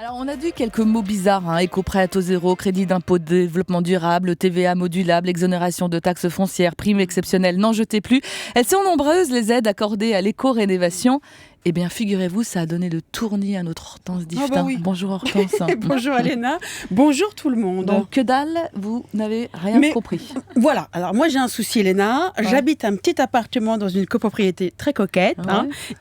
Alors, on a dit quelques mots bizarres, éco-prêt à taux zéro, crédit d'impôt de développement durable, TVA modulable, exonération de taxes foncières, prime exceptionnelle, n'en jetez plus. Elles sont nombreuses, les aides accordées à l'éco-rénovation. Eh bien, figurez-vous, ça a donné le tournis à notre Hortense Diftin. Oui. Bonjour Hortense. Bonjour Elena, bonjour tout le monde. Donc, que dalle, vous n'avez rien compris. Voilà, alors moi j'ai un souci Elena, j'habite un petit appartement dans une copropriété très coquette,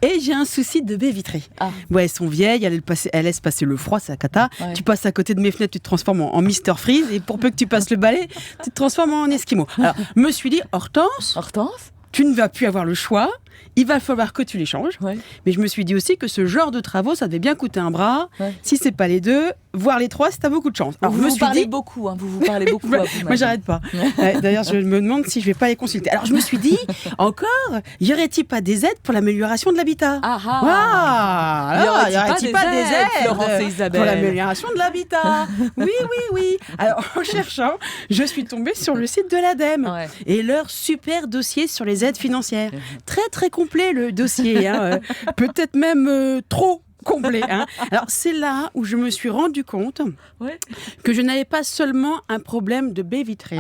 et j'ai un souci de baies vitrées. Ouais, elles sont vieilles, elles laissent passer le froid, c'est la cata. Ouais. Tu passes à côté de mes fenêtres, tu te transformes en Mr Freeze, et pour peu que tu passes le balai, tu te transformes en Esquimau. Alors, me suis dit, Hortense, tu ne vas plus avoir le choix. Il va falloir que tu les changes. Ouais. Mais je me suis dit aussi que ce genre de travaux, ça devait bien coûter un bras. Ouais. Si c'est pas les deux, voire les trois, si t'as beaucoup de chance. Alors, vous parlez beaucoup. Vous parlez beaucoup. Moi, j'arrête pas. D'ailleurs, je me demande si je vais pas les consulter. Alors, je me suis dit, encore, y aurait-il pas des aides pour l'amélioration de l'habitat? Y aurait-il pas des aides, Florence et Isabelle, pour l'amélioration de l'habitat? Oui. Alors, en cherchant, je suis tombée sur le site de l'ADEME et leur super dossier sur les aides financières. Très complet le dossier, peut-être même trop complet. Alors c'est là où je me suis rendu compte que je n'avais pas seulement un problème de baies vitrées,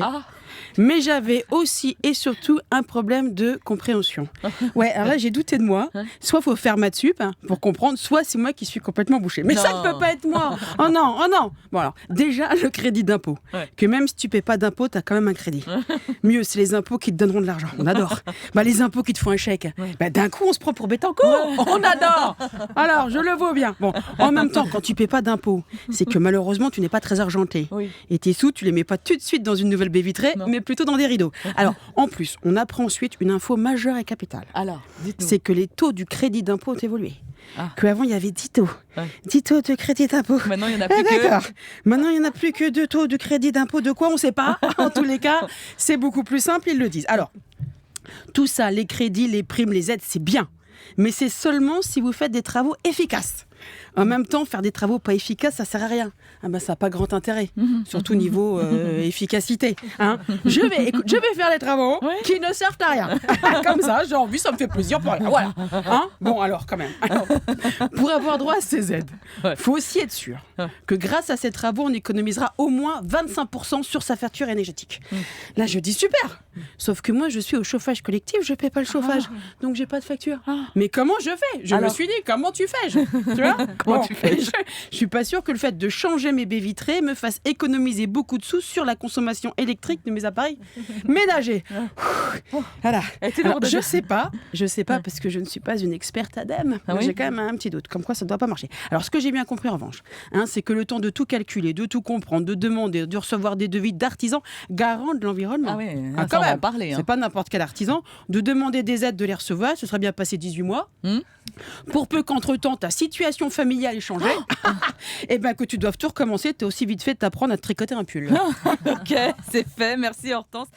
mais j'avais aussi et surtout un problème de compréhension. Alors là j'ai douté de moi. Soit il faut faire maths sup pour comprendre, soit c'est moi qui suis complètement bouchée. Mais ça ne peut pas être moi. Oh non. Bon alors, déjà le crédit d'impôt. Que même si tu paies pas d'impôt, tu as quand même un crédit. Mieux, c'est les impôts qui te donneront de l'argent. On adore. Les impôts qui te font un chèque. D'un coup, on se prend pour Bettencourt. On adore. Alors, je le vaux bien. Bon, en même temps, quand tu paies pas d'impôt, c'est que malheureusement, tu n'es pas très argenté. Et tes sous, tu les mets pas tout de suite dans une nouvelle baie vitrée, mais plutôt dans des rideaux. Alors, en plus, on apprend ensuite une info majeure et capitale. Alors, dites-nous. C'est que les taux du crédit d'impôt ont évolué. Qu'avant, il y avait 10 taux. 10 taux de crédit d'impôt. Maintenant, il n'y en a plus que... Maintenant, il n'y en a plus que 2 taux de crédit d'impôt. De quoi, on ne sait pas. En tous les cas, c'est beaucoup plus simple, ils le disent. Alors, tout ça, les crédits, les primes, les aides, c'est bien. Mais c'est seulement si vous faites des travaux efficaces. En même temps, faire des travaux pas efficaces, ça sert à rien. Ça n'a pas grand intérêt, surtout niveau efficacité. Je vais faire des travaux qui ne servent à rien. Comme ça, j'ai envie, ça me fait plaisir pour rien. Voilà. Bon, alors, quand même. Pour avoir droit à ces aides, il faut aussi être sûr que grâce à ces travaux, on économisera au moins 25% sur sa facture énergétique. Là, je dis super. Sauf que moi, je suis au chauffage collectif, je ne paie pas le chauffage. Donc, j'ai pas de facture. Mais comment je fais? Je me suis dit, comment tu fais? Tu vois? Comment tu fais? Je suis pas sûre que le fait de changer mes baies vitrées me fasse économiser beaucoup de sous sur la consommation électrique de mes appareils ménagers. Voilà. Alors, je sais pas parce que je ne suis pas une experte ADEME. J'ai quand même un petit doute, comme quoi ça ne doit pas marcher. Alors, ce que j'ai bien compris en revanche, c'est que le temps de tout calculer, de tout comprendre, de demander, de recevoir des devis d'artisans garants de l'environnement. Quand même. Parler. C'est pas n'importe quel artisan. De demander des aides, de les recevoir, ce serait bien passé 18 mois. Pour peu qu'entre-temps, ta situation familiale ait changé, et que tu doives tout recommencer, t'es aussi vite fait de t'apprendre à te tricoter un pull. Ok, c'est fait. Merci Hortense.